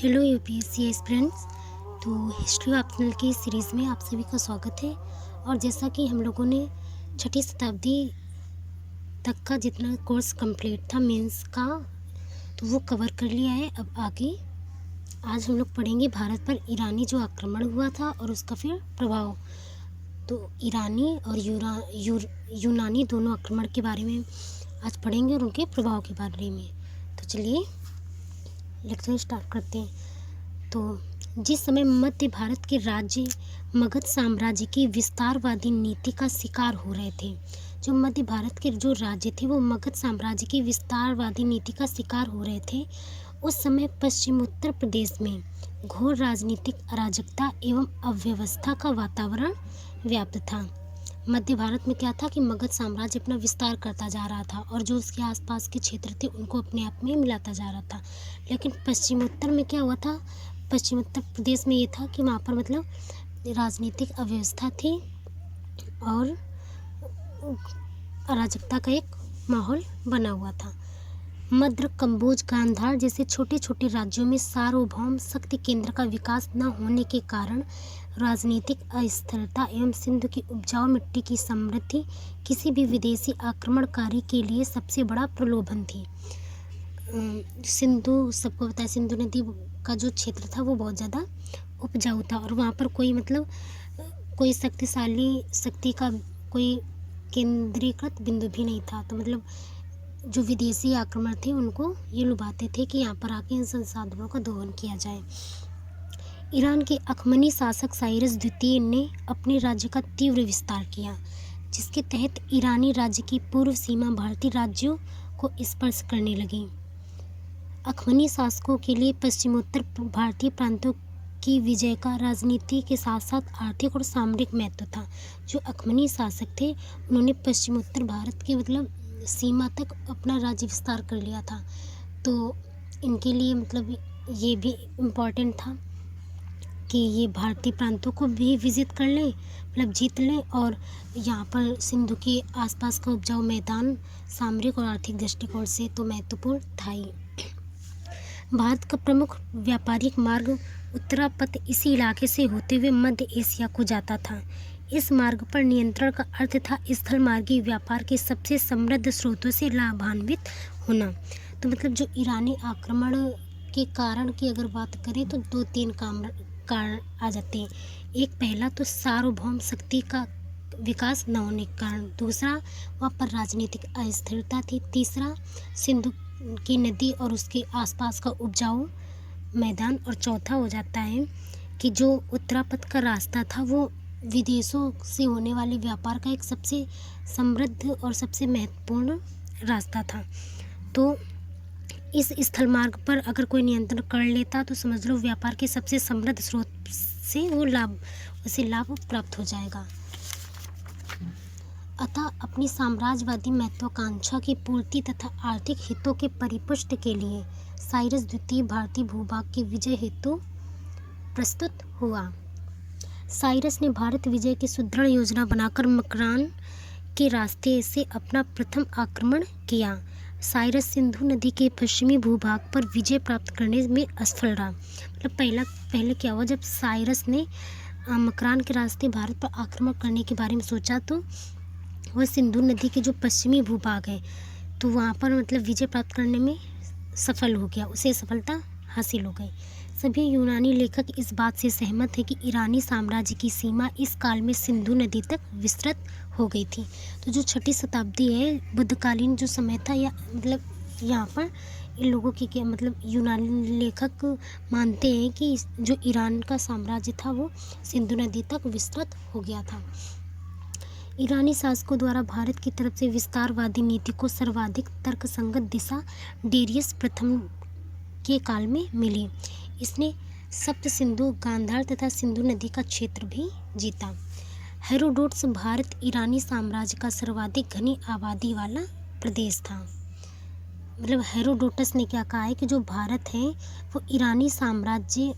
Hello UPSC aspirants. तो history optional की series में आप सभी का स्वागत है। और जैसा कि हम लोगों ने छठी शताब्दी तक का जितना कोर्स कंप्लीट था मेंस का, तो वो कवर कर लिया है। अब आगे आज हम लोग पढ़ेंगे भारत पर ईरानी जो आक्रमण हुआ था और उसका फिर प्रभाव। तो ईरानी और यूनानी दोनों आक्रमण के बारे में आज पढ़ेंगे और उनके प्रभाव के बारे में। तो चलिए लेक्चर स्टार्ट करते हैं। तो जिस समय मध्य भारत के राज्य मगध साम्राज्य की विस्तारवादी नीति का शिकार हो रहे थे, जो मध्य भारत के जो राज्य थे वो मगध साम्राज्य की विस्तारवादी नीति का शिकार हो रहे थे, उस समय पश्चिमोत्तर प्रदेश में घोर राजनीतिक अराजकता एवं अव्यवस्था का वातावरण व्याप्त था। मध्य भारत में क्या था कि मगध साम्राज्य अपना विस्तार करता जा रहा था और जो उसके आसपास के क्षेत्र थे उनको अपने आप में मिलाता जा रहा था। लेकिन पश्चिमोत्तर में क्या हुआ था, पश्चिमोत्तर प्रदेश में ये था कि वहाँ पर मतलब राजनीतिक अव्यवस्था थी और अराजकता का एक माहौल बना हुआ था। मद्र, कंबोज, गांधार जैसे छोटे छोटे राज्यों में सार्वभौम शक्ति केंद्र का विकास न होने के कारण राजनीतिक अस्थिरता एवं सिंधु की उपजाऊ मिट्टी की समृद्धि किसी भी विदेशी आक्रमणकारी के लिए सबसे बड़ा प्रलोभन थी। सिंधु सबको पता है, सिंधु नदी का जो क्षेत्र था वो बहुत ज़्यादा उपजाऊ था और वहाँ पर कोई शक्तिशाली शक्ति का कोई केंद्रीकृत बिंदु भी नहीं था। तो मतलब जो विदेशी आक्रमण थे उनको ये लुभाते थे कि यहाँ पर आके इन संसाधनों का दोहन किया जाए। ईरान के अखमनी शासक साइरस द्वितीय ने अपने राज्य का तीव्र विस्तार किया, जिसके तहत ईरानी राज्य की पूर्व सीमा भारतीय राज्यों को स्पर्श करने लगी। अखमनी शासकों के लिए पश्चिमोत्तर भारतीय प्रांतों की विजय का राजनीति के साथ साथ आर्थिक और सामरिक महत्व था। जो अखमनी शासक थे उन्होंने पश्चिमोत्तर भारत के मतलब सीमा तक अपना राज्य विस्तार कर लिया था। तो इनके लिए मतलब ये भी इम्पोर्टेंट था कि ये भारतीय प्रांतों को भी विजिट कर लें, मतलब जीत लें, और यहाँ पर सिंधु के आसपास का उपजाऊ मैदान सामरिक और आर्थिक दृष्टिकोण से तो महत्वपूर्ण था ही। भारत का प्रमुख व्यापारिक मार्ग उत्तरापथ इसी इलाके से होते हुए मध्य एशिया को जाता था। इस मार्ग पर नियंत्रण का अर्थ था स्थल मार्गी व्यापार के सबसे समृद्ध स्रोतों से लाभान्वित होना। तो मतलब जो ईरानी आक्रमण के कारण की अगर बात करें तो 2-3 कारण आ जाते हैं। एक पहला तो सार्वभौम शक्ति का विकास न होने के कारण, दूसरा वहाँ पर राजनीतिक अस्थिरता थी, तीसरा सिंधु की नदी और उसके आसपास का उपजाऊ मैदान, और चौथा हो जाता है कि जो उत्तरापथ का रास्ता था वो विदेशों से होने वाले व्यापार का एक सबसे समृद्ध और सबसे महत्वपूर्ण रास्ता था। तो इस स्थल मार्ग पर अगर कोई नियंत्रण कर लेता तो समझ लो व्यापार के सबसे समृद्ध स्रोत से उसे लाभ प्राप्त हो जाएगा। अतः अपनी साम्राज्यवादी महत्वाकांक्षा की पूर्ति तथा आर्थिक हितों के परिपुष्ट के लिए साइरस द्वितीय भारतीय भूभाग के विजय हेतु प्रस्तुत हुआ। साइरस ने भारत विजय की सुदृढ़ योजना बनाकर मकरान के रास्ते से अपना प्रथम आक्रमण किया। साइरस सिंधु नदी के पश्चिमी भूभाग पर विजय प्राप्त करने में असफल रहा। मतलब पहले क्या हुआ, जब साइरस ने मकरान के रास्ते भारत पर आक्रमण करने के बारे में सोचा तो वह सिंधु नदी के जो पश्चिमी भूभाग है तो वहाँ पर मतलब विजय प्राप्त करने में सफल हो गया, उसे सफलता हासिल हो गई। सभी यूनानी लेखक इस बात से सहमत हैं कि ईरानी साम्राज्य की सीमा इस काल में सिंधु नदी तक विस्तृत हो गई थी। तो जो छठी शताब्दी है, बुद्धकालीन जो समय था, या मतलब यहाँ पर इन लोगों की क्या मतलब यूनानी लेखक मानते हैं कि जो ईरान का साम्राज्य था वो सिंधु नदी तक विस्तृत हो गया था। ईरानी शासकों द्वारा भारत की तरफ से विस्तारवादी नीति को सर्वाधिक तर्कसंगत दिशा डेरियस प्रथम के काल में मिली। इसने सप्त सिंधु, गांधार तथा सिंधु नदी का क्षेत्र भी जीता। हेरोडोटस भारत ईरानी साम्राज्य का सर्वाधिक घनी आबादी वाला प्रदेश था। मतलब हेरोडोटस ने क्या कहा है कि जो भारत है वो ईरानी साम्राज्य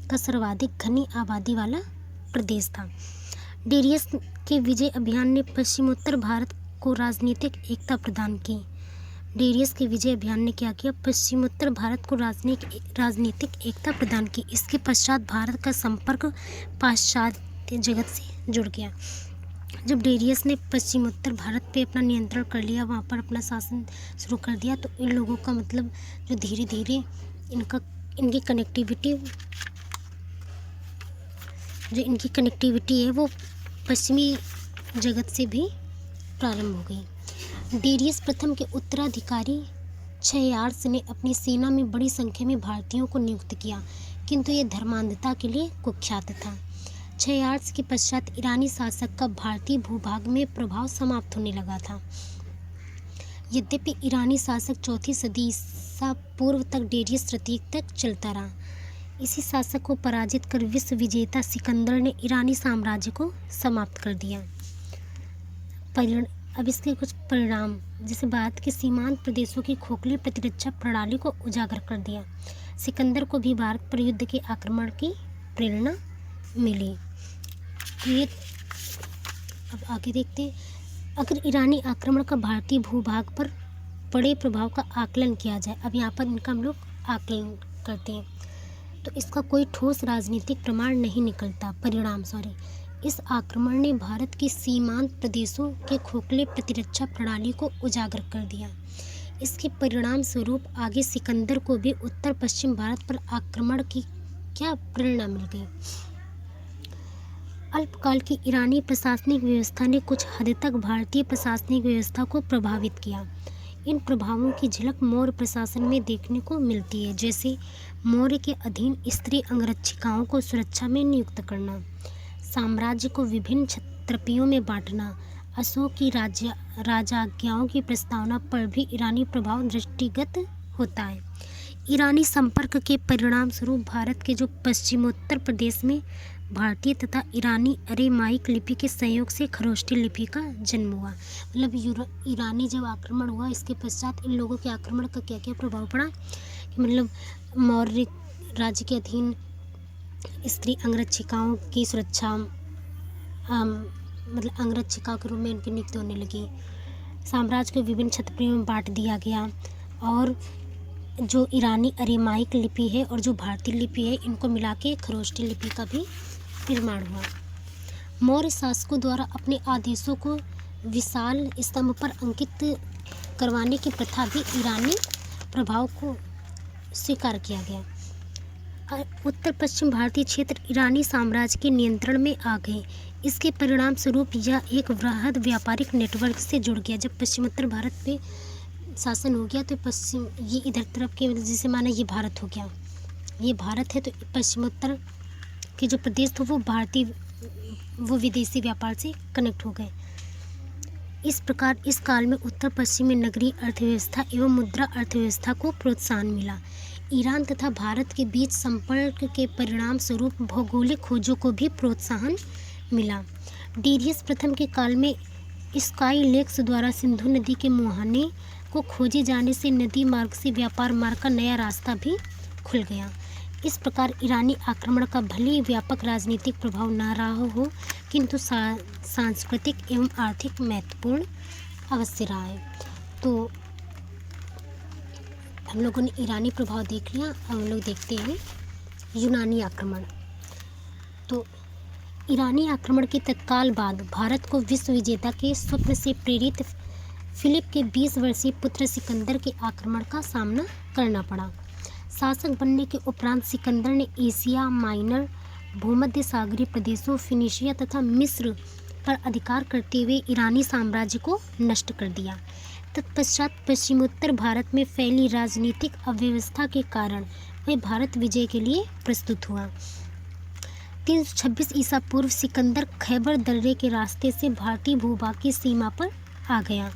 का सर्वाधिक घनी आबादी वाला प्रदेश था। डेरियस के विजय अभियान ने पश्चिमोत्तर भारत को राजनीतिक एकता प्रदान की। डेरियस के विजय अभियान ने क्या किया, पश्चिमोत्तर भारत को राजनीतिक एकता प्रदान की। इसके पश्चात भारत का संपर्क पाश्चात्य जगत से जुड़ गया। जब डेरियस ने पश्चिमोत्तर भारत पे अपना नियंत्रण कर लिया, वहाँ पर अपना शासन शुरू कर दिया, तो इन लोगों का मतलब जो धीरे धीरे इनकी कनेक्टिविटी है वो पश्चिमी जगत से भी प्रारंभ हो गई। डेरियस प्रथम के उत्तराधिकारी क्षयार्स ने अपनी सेना में बड़ी संख्या में भारतीयों को नियुक्त किया, किंतु ये धर्मांधता के लिए कुख्यात था। क्षयार्स के पश्चात ईरानी शासक का भारतीय भूभाग में प्रभाव समाप्त होने लगा था। यद्यपि ईरानी शासक 4वीं सदी ईसा पूर्व तक डेरियस तृतीय तक चलता रहा। इसी शासक को पराजित कर विश्व विजेता सिकंदर ने ईरानी साम्राज्य को समाप्त कर दिया। अब इसके कुछ परिणाम, जैसे भारत के सीमांत प्रदेशों की खोखली प्रतिरक्षा प्रणाली को उजागर कर दिया। सिकंदर को भी भारत पर युद्ध के आक्रमण की प्रेरणा मिली। ये अब आगे देखते हैं, अगर ईरानी आक्रमण का भारतीय भूभाग पर बड़े प्रभाव का आकलन किया जाए, अब यहाँ पर इनका हम लोग आकलन करते हैं, तो इसका कोई ठोस राजनीतिक प्रमाण नहीं निकलता। इस आक्रमण ने भारत के सीमांत प्रदेशों के खोखले प्रतिरक्षा प्रणाली को उजागर कर दिया। इसके परिणाम स्वरूप आगे सिकंदर को भी उत्तर पश्चिम भारत पर आक्रमण की क्या प्रेरणा मिल गई। अल्पकाल की ईरानी प्रशासनिक व्यवस्था ने कुछ हद तक भारतीय प्रशासनिक व्यवस्था को प्रभावित किया। इन प्रभावों की झलक मौर्य प्रशासन में देखने को मिलती है, जैसे मौर्य के अधीन स्त्री अंगरक्षिकाओं को सुरक्षा में नियुक्त करना, साम्राज्य को विभिन्न क्षत्रपियों में बांटना, अशोक की राजाज्ञाओं की प्रस्तावना पर भी ईरानी प्रभाव दृष्टिगत होता है। ईरानी संपर्क के परिणाम स्वरूप भारत के जो पश्चिमोत्तर प्रदेश में भारतीय तथा ईरानी अरेमाइक लिपि के संयोग से खरोष्ठी लिपि का जन्म हुआ। मतलब ईरानी जब आक्रमण हुआ, इसके पश्चात इन लोगों के आक्रमण का क्या क्या प्रभाव पड़ा कि मतलब मौर्य राज्य के अधीन स्त्री अंगरक्षिकाओं की सुरक्षा, मतलब अंगरक्षिका के रूप में इनकी नियुक्ति होने लगी, साम्राज्य को विभिन्न क्षत्रपियों में बांट दिया गया, और जो ईरानी अरेमाइक लिपि है और जो भारतीय लिपि है, इनको मिला के खरोष्ठी लिपि का भी निर्माण हुआ। मौर्य शासकों द्वारा अपने आदेशों को विशाल स्तंभ पर अंकित करवाने की प्रथा भी ईरानी प्रभाव को स्वीकार किया गया। उत्तर पश्चिम भारतीय क्षेत्र ईरानी साम्राज्य के नियंत्रण में आ गए। इसके परिणाम स्वरूप यह एक वृहद व्यापारिक नेटवर्क से जुड़ गया। जब पश्चिमोत्तर भारत पे शासन हो गया तो पश्चिम ये इधर तरफ के, जैसे माना ये भारत हो गया, ये भारत है, तो पश्चिमोत्तर के जो प्रदेश थे वो विदेशी व्यापार से कनेक्ट हो गए। इस प्रकार इस काल में उत्तर पश्चिम में नगरीय अर्थव्यवस्था एवं मुद्रा अर्थव्यवस्था को प्रोत्साहन मिला। ईरान तथा भारत के बीच संपर्क के परिणाम स्वरूप भौगोलिक खोजों को भी प्रोत्साहन मिला। डेरियस प्रथम के काल में स्काई लेक्स द्वारा सिंधु नदी के मुहाने को खोजे जाने से नदी मार्ग से व्यापार मार्ग का नया रास्ता भी खुल गया। इस प्रकार ईरानी आक्रमण का भले ही व्यापक राजनीतिक प्रभाव न रहा हो, किंतु सांस्कृतिक एवं आर्थिक महत्वपूर्ण अवश्य रहा है। तो हम लोगों ने ईरानी प्रभाव देख लिया। अब हम लोग देखते हैं यूनानी आक्रमण। तो ईरानी आक्रमण के तत्काल बाद भारत को विश्व विजेता के स्वप्न से प्रेरित फिलिप के 20 वर्षीय पुत्र सिकंदर के आक्रमण का सामना करना पड़ा। शासक बनने के उपरांत सिकंदर ने एशिया माइनर, भूमध्य सागरीय प्रदेशों, फिनिशिया तथा मिस्र पर अधिकार करते हुए ईरानी साम्राज्य को नष्ट कर दिया। तत्पश्चात पश्चिमोत्तर भारत में फैली राजनीतिक अव्यवस्था के कारण वह भारत विजय के लिए प्रस्तुत हुआ। 326 ईसा पूर्व सिकंदर खैबर दर्रे के रास्ते से भारतीय भूभाग की सीमा पर आ गया।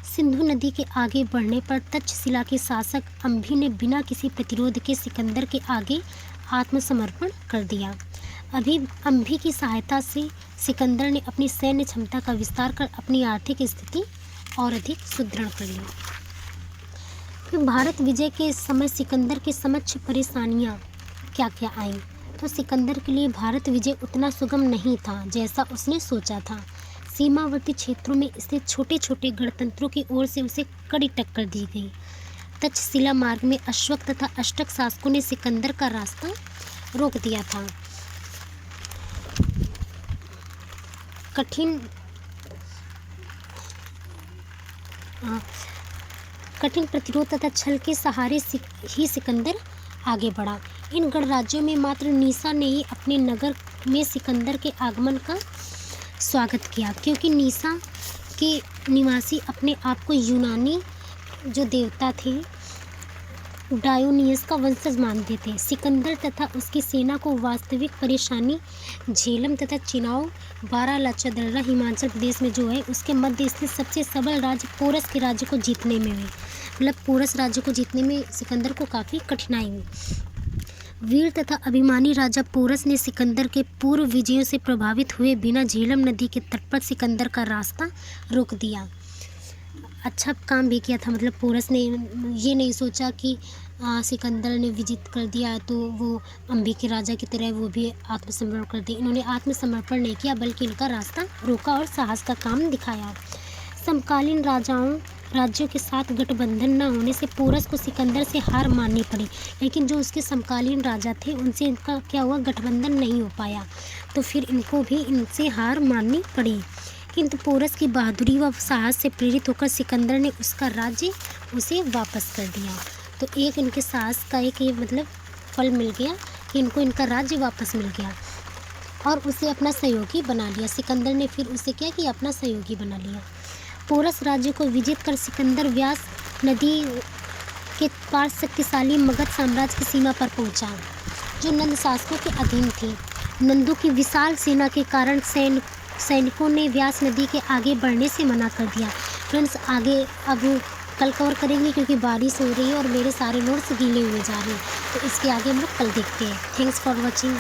सिंधु नदी के आगे बढ़ने पर तक्षशिला के शासक अम्भी ने बिना किसी प्रतिरोध के सिकंदर के आगे आत्मसमर्पण कर दिया। अम्भी की सहायता से सिकंदर ने अपनी सैन्य क्षमता का विस्तार कर अपनी आर्थिक स्थिति और अधिक सुदृढ़ कर ली। फिर भारत विजय के समय सिकंदर के समक्ष परेशानियां क्या क्या आईं? तो सिकंदर के लिए भारत विजय उतना सुगम नहीं था जैसा उसने सोचा था। सीमावर्ती क्षेत्रों में स्थित छोटे छोटे गणतंत्रों की ओर से उसे कड़ी टक्कर दी गई। तक्षशिला मार्ग में अशोक तथा अष्टक शासकों ने सिकंदर का रास्ता रोक दिया था। कठिन प्रतिरोध तथा छल के सहारे ही सिकंदर आगे बढ़ा। इन गणराज्यों में मात्र नीसा ने ही अपने नगर में सिकंदर के आगमन का स्वागत किया, क्योंकि नीसा के निवासी अपने आप को यूनानी जो देवता थे डायोनियस का वंशज मानते थे। सिकंदर तथा उसकी सेना को वास्तविक परेशानी झेलम तथा चिनाव बारालाचा दर्रा हिमाचल प्रदेश में जो है उसके मध्य स्थित सबसे सबल राज्य पोरस के राज्य को जीतने में हुई। मतलब पोरस राज्य को जीतने में सिकंदर को काफ़ी कठिनाई हुई। वीर तथा अभिमानी राजा पोरस ने सिकंदर के पूर्व विजयों से प्रभावित हुए बिना झेलम नदी के तट पर सिकंदर का रास्ता रोक दिया। अच्छा काम भी किया था। मतलब पोरस ने ये नहीं सोचा कि सिकंदर ने विजित कर दिया तो वो अम्बी के राजा की तरह वो भी आत्मसमर्पण कर दिया। इन्होंने आत्मसमर्पण नहीं किया बल्कि इनका रास्ता रोका और साहस का काम दिखाया। समकालीन राज्यों के साथ गठबंधन न होने से पोरस को सिकंदर से हार माननी पड़ी, लेकिन जो उसके समकालीन राजा थे उनसे इनका क्या हुआ, गठबंधन नहीं हो पाया, तो फिर इनको भी इनसे हार माननी पड़ी। किंतु पोरस की बहादुरी व साहस से प्रेरित होकर सिकंदर ने उसका राज्य उसे वापस कर दिया। तो एक इनके साहस का एक ये मतलब फल मिल गया कि इनको इनका राज्य वापस मिल गया और उसे अपना सहयोगी बना लिया। सिकंदर ने फिर उसे क्या किया, अपना सहयोगी बना लिया। पोरस राज्य को विजित कर सिकंदर व्यास नदी के पार शक्तिशाली मगध साम्राज्य की सीमा पर पहुंचा, जो नंद शासकों के अधीन थी। नंदों की विशाल सेना के कारण सैनिकों ने व्यास नदी के आगे बढ़ने से मना कर दिया। फ्रेंड्स, आगे अब कल कवर करेंगे क्योंकि बारिश हो रही है और मेरे सारे नोट्स गीले हुए जा रहे हैं, तो इसके आगे हम लोग कल देखते हैं। Thanks for watching.